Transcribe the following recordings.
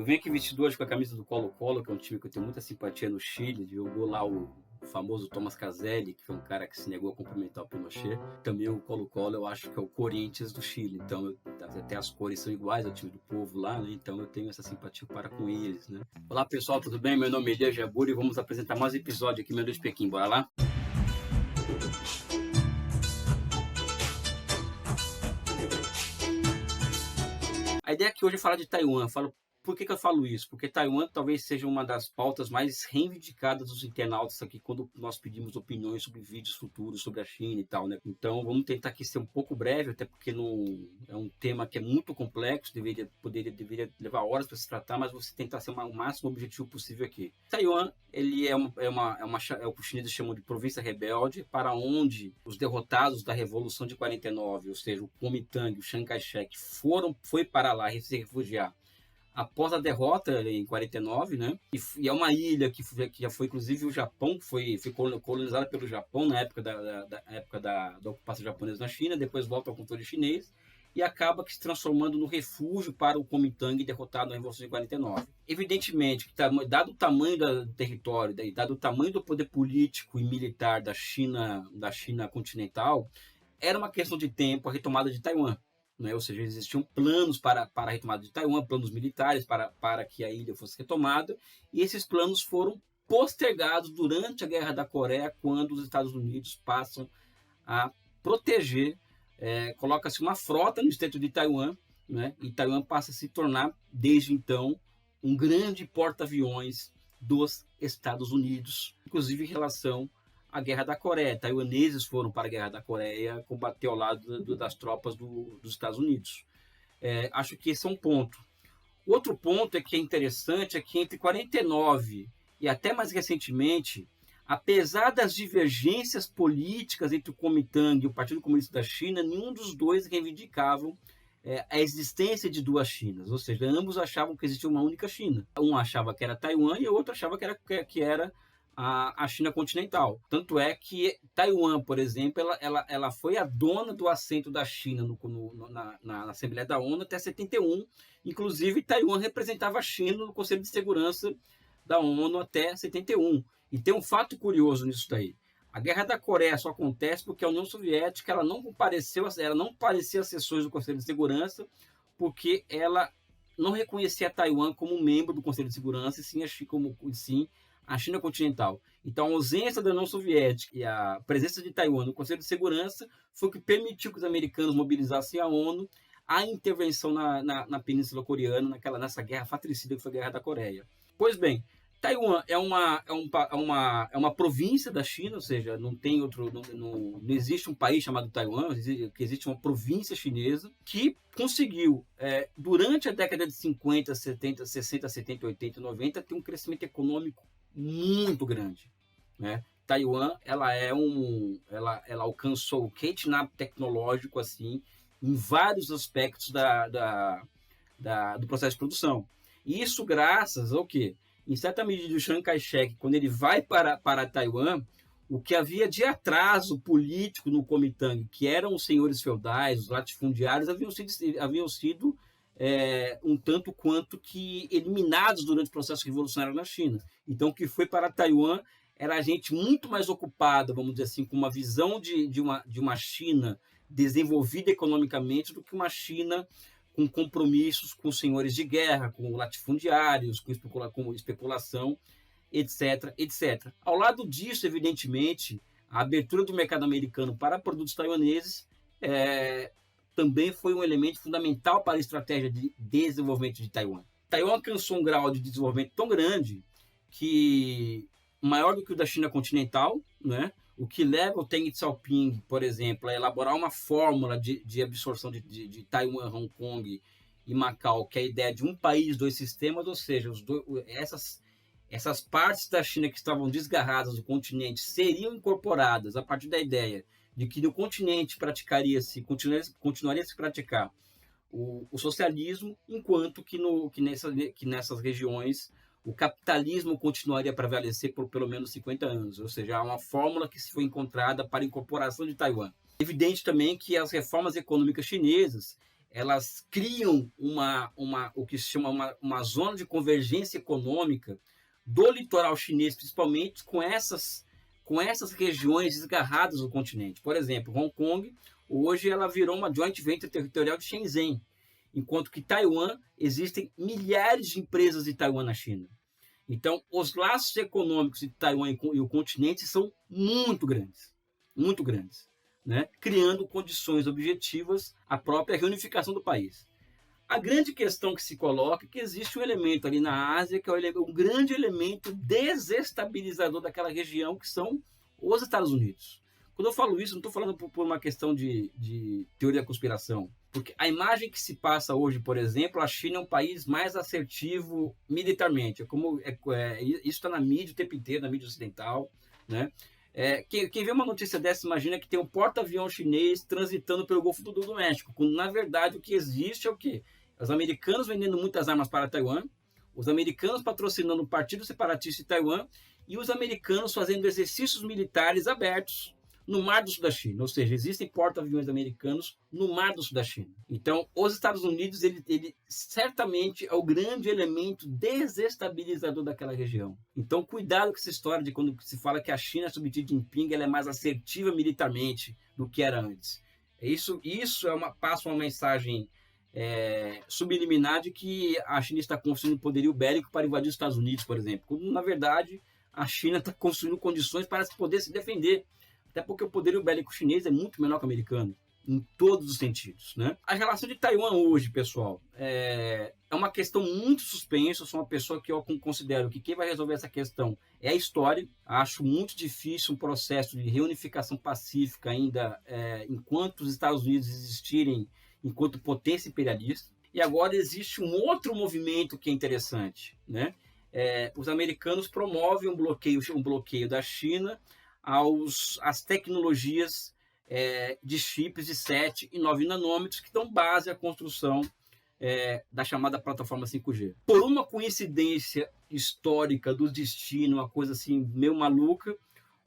venho aqui vestido hoje com a camisa do Colo-Colo, que é um time que eu tenho muita simpatia no Chile. Jogou lá o famoso Thomas Caselli, que foi um cara que se negou a cumprimentar o Pinochet. Também o Colo-Colo eu acho que é o Corinthians do Chile. Então, até as cores são iguais ao time do povo lá, né? Então eu tenho essa simpatia para com eles, né? Olá pessoal, tudo bem? Meu nome é Elias Jabur e vamos apresentar mais um episódio aqui, meu Deus de Pequim. Bora lá? A ideia aqui hoje é falar de Taiwan. Por que eu falo isso? Porque Taiwan talvez seja uma das pautas mais reivindicadas dos internautas aqui quando nós pedimos opiniões sobre vídeos futuros sobre a China e tal, né? Então vamos tentar aqui ser um pouco breve, até porque não é um tema que é muito complexo, deveria levar horas para se tratar, mas vou tentar ser o máximo objetivo possível aqui. Taiwan, ele é o que os chineses chamam de província rebelde, para onde os derrotados da Revolução de 49, ou seja, o Kuomintang, o Chiang Kai-shek, foi para lá se refugiar após a derrota em 49, né? E é uma ilha que já foi, inclusive, o Japão, que foi colonizada pelo Japão na época da ocupação japonesa na China, depois volta ao controle chinês e acaba se transformando no refúgio para o Kuomintang derrotado na Revolução de 49. Evidentemente, dado o tamanho do território, dado o tamanho do poder político e militar da China continental, era uma questão de tempo a retomada de Taiwan. Né? Ou seja, existiam planos para a retomada de Taiwan, planos militares para que a ilha fosse retomada, e esses planos foram postergados durante a Guerra da Coreia, quando os Estados Unidos passam a proteger, coloca-se uma frota no estreito de Taiwan, né? E Taiwan passa a se tornar, desde então, um grande porta-aviões dos Estados Unidos, inclusive em relação a Guerra da Coreia. Taiwaneses foram para a Guerra da Coreia combater ao lado das tropas dos Estados Unidos. Acho que esse é um ponto. Outro ponto que é interessante é que entre 49 e até mais recentemente, apesar das divergências políticas entre o Kuomintang e o Partido Comunista da China, nenhum dos dois reivindicavam a existência de duas Chinas, ou seja, ambos achavam que existia uma única China. Um achava que era Taiwan e o outro achava que era a China continental. Tanto é que Taiwan, por exemplo, ela foi a dona do assento da China na Assembleia da ONU até 71. Inclusive, Taiwan representava a China no Conselho de Segurança da ONU até 71. E tem um fato curioso nisso daí. A Guerra da Coreia só acontece porque a União Soviética ela não compareceu às sessões do Conselho de Segurança, porque ela não reconhecia Taiwan como membro do Conselho de Segurança, e sim a China continental. Então, a ausência da União Soviética e a presença de Taiwan no Conselho de Segurança foi o que permitiu que os americanos mobilizassem a ONU a intervenção na Península Coreana, nessa guerra fratricida que foi a Guerra da Coreia. Pois bem, Taiwan é uma província da China, ou seja, não existe um país chamado Taiwan, existe uma província chinesa que conseguiu, durante a década de 50, 70, 60, 70, 80 e 90, ter um crescimento econômico muito grande, né? Taiwan, ela alcançou o catch-up tecnológico assim, em vários aspectos do processo de produção. E isso graças ao quê? Em certa medida, o Chiang Kai-shek, quando ele vai para Taiwan, o que havia de atraso político no Kuomintang, que eram os senhores feudais, os latifundiários, haviam sido um tanto quanto que eliminados durante o processo revolucionário na China. Então, o que foi para Taiwan era a gente muito mais ocupada, vamos dizer assim, com uma visão de uma China desenvolvida economicamente do que uma China com compromissos com os senhores de guerra, com latifundiários, com especulação, etc, etc. Ao lado disso, evidentemente, a abertura do mercado americano para produtos taiwaneses também foi um elemento fundamental para a estratégia de desenvolvimento de Taiwan. Taiwan alcançou um grau de desenvolvimento tão grande que maior do que o da China continental, né? O que leva o Deng Xiaoping, por exemplo, a elaborar uma fórmula de absorção de Taiwan, Hong Kong e Macau, que é a ideia de um país, dois sistemas, ou seja, essas partes da China que estavam desgarradas do continente seriam incorporadas a partir da ideia de que no continente continuaria a se praticar o socialismo, enquanto que nessas regiões o capitalismo continuaria a prevalecer por pelo menos 50 anos, ou seja, há uma fórmula que se foi encontrada para a incorporação de Taiwan. É evidente também que as reformas econômicas chinesas elas criam o que se chama uma zona de convergência econômica do litoral chinês, principalmente com essas regiões desgarradas do continente. Por exemplo, Hong Kong, hoje ela virou uma joint venture territorial de Shenzhen, enquanto que Taiwan, existem milhares de empresas de Taiwan na China. Então, os laços econômicos de Taiwan e o continente são muito grandes, né? Criando condições objetivas à própria reunificação do país. A grande questão que se coloca é que existe um elemento ali na Ásia que é um grande elemento desestabilizador daquela região, que são os Estados Unidos. Quando eu falo isso, não estou falando por uma questão de teoria da conspiração, porque a imagem que se passa hoje, por exemplo, a China é um país mais assertivo militarmente. Isso está na mídia o tempo inteiro, na mídia ocidental, né? Quem vê uma notícia dessa imagina que tem um porta-avião chinês transitando pelo Golfo do México, quando na verdade o que existe é o quê? Os americanos vendendo muitas armas para Taiwan, os americanos patrocinando o Partido Separatista de Taiwan e os americanos fazendo exercícios militares abertos no Mar do Sul da China, ou seja, existem porta-aviões americanos no Mar do Sul da China. Então, os Estados Unidos, ele certamente é o grande elemento desestabilizador daquela região. Então, cuidado com essa história de quando se fala que a China, sob Xi Jinping, ela é mais assertiva militarmente do que era antes. Isso passa uma mensagem subliminar de que a China está construindo poderio bélico para invadir os Estados Unidos, por exemplo, quando, na verdade, a China está construindo condições para poder se defender. Até porque o poderio bélico chinês é muito menor que o americano, em todos os sentidos, né? A relação de Taiwan hoje, pessoal, é uma questão muito suspensa. Eu sou uma pessoa que eu considero que quem vai resolver essa questão é a história. Acho muito difícil um processo de reunificação pacífica ainda enquanto os Estados Unidos existirem enquanto potência imperialista. E agora existe um outro movimento que é interessante, né? Os americanos promovem um bloqueio da China às tecnologias de chips de 7 e 9 nanômetros que dão base à construção da chamada plataforma 5G. Por uma coincidência histórica do destino, uma coisa assim meio maluca,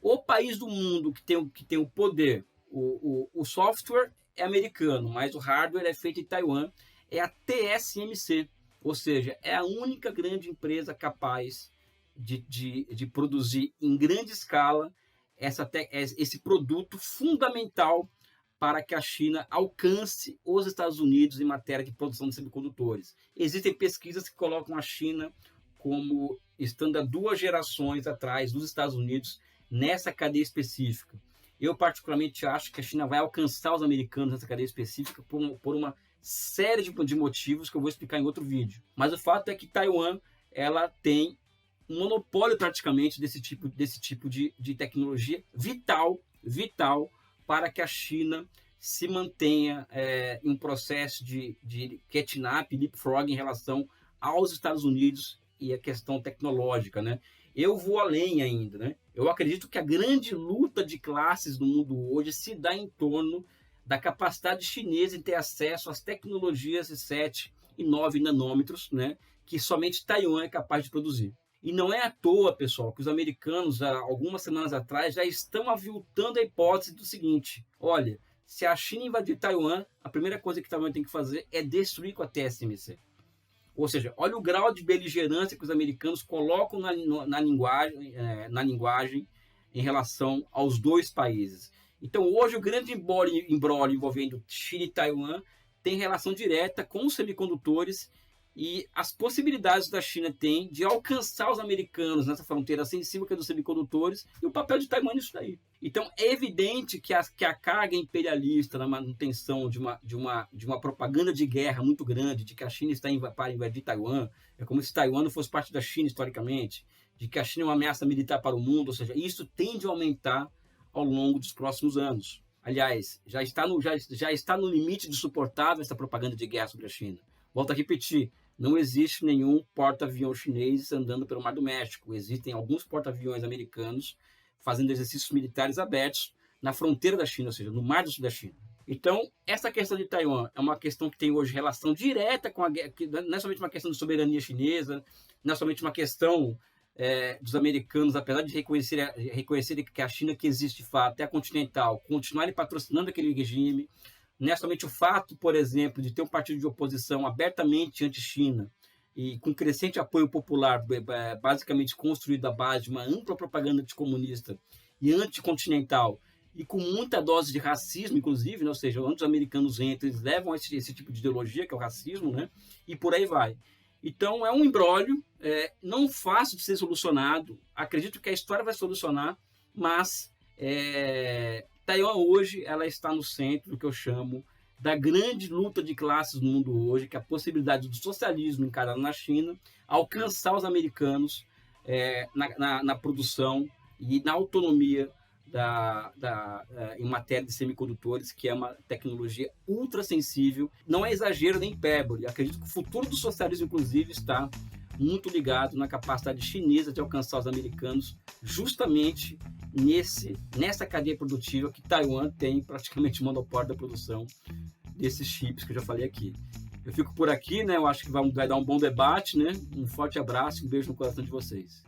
o país do mundo que tem o poder, o software é americano, mas o hardware é feito em Taiwan, é a TSMC, ou seja, é a única grande empresa capaz de produzir em grande escala esse produto fundamental para que a China alcance os Estados Unidos em matéria de produção de semicondutores. Existem pesquisas que colocam a China como estando a 2 gerações atrás dos Estados Unidos nessa cadeia específica. Eu, particularmente, acho que a China vai alcançar os americanos nessa cadeia específica por uma série de motivos que eu vou explicar em outro vídeo. Mas o fato é que Taiwan ela tem um monopólio praticamente desse tipo de tecnologia vital para que a China se mantenha em um processo de catch-up, leapfrog em relação aos Estados Unidos e a questão tecnológica, né? Eu vou além ainda, né? Eu acredito que a grande luta de classes no mundo hoje se dá em torno da capacidade chinesa em ter acesso às tecnologias de 7 e 9 nanômetros, né? Que somente Taiwan é capaz de produzir. E não é à toa, pessoal, que os americanos, há algumas semanas atrás, já estão aviltando a hipótese do seguinte: olha, se a China invadir Taiwan, a primeira coisa que Taiwan tem que fazer é destruir com a TSMC. Ou seja, olha o grau de beligerância que os americanos colocam na linguagem em relação aos dois países. Então, hoje, o grande imbróglio envolvendo China e Taiwan tem relação direta com os semicondutores e as possibilidades da China tem de alcançar os americanos nessa fronteira sensível que é dos semicondutores e o papel de Taiwan nisso daí. Então, é evidente que a carga imperialista na manutenção de uma propaganda de guerra muito grande, de que a China está para invadir Taiwan, é como se Taiwan não fosse parte da China historicamente, de que a China é uma ameaça militar para o mundo, ou seja, isso tende a aumentar ao longo dos próximos anos. Aliás, já está no limite de suportável essa propaganda de guerra sobre a China. Volto a repetir, não existe nenhum porta-avião chinês andando pelo Mar do México. Existem alguns porta-aviões americanos fazendo exercícios militares abertos na fronteira da China, ou seja, no Mar do Sul da China. Então, essa questão de Taiwan é uma questão que tem hoje relação direta com a guerra, que não é somente uma questão de soberania chinesa, não é somente uma questão dos americanos, apesar de reconhecerem que a China que existe de fato é a continental, continuarem patrocinando aquele regime, Não é somente o fato, por exemplo, de ter um partido de oposição abertamente anti-China e com crescente apoio popular, basicamente construído à base de uma ampla propaganda anticomunista e anticontinental, e com muita dose de racismo, inclusive, né? Ou seja, onde os americanos entram, eles levam esse tipo de ideologia, que é o racismo, né? E por aí vai. Então, é um imbróglio, não fácil de ser solucionado. Acredito que a história vai solucionar, mas Taiwan hoje ela está no centro do que eu chamo da grande luta de classes no mundo hoje, que é a possibilidade do socialismo encarado na China alcançar os americanos na produção e na autonomia em matéria de semicondutores, que é uma tecnologia ultra sensível. Não é exagero nem hipérbole. Acredito que o futuro do socialismo, inclusive, está muito ligado na capacidade chinesa de alcançar os americanos, justamente nessa cadeia produtiva que Taiwan tem praticamente monopólio da produção desses chips que eu já falei aqui. Eu fico por aqui, né? Eu acho que vai dar um bom debate, né? Um forte abraço, um beijo no coração de vocês.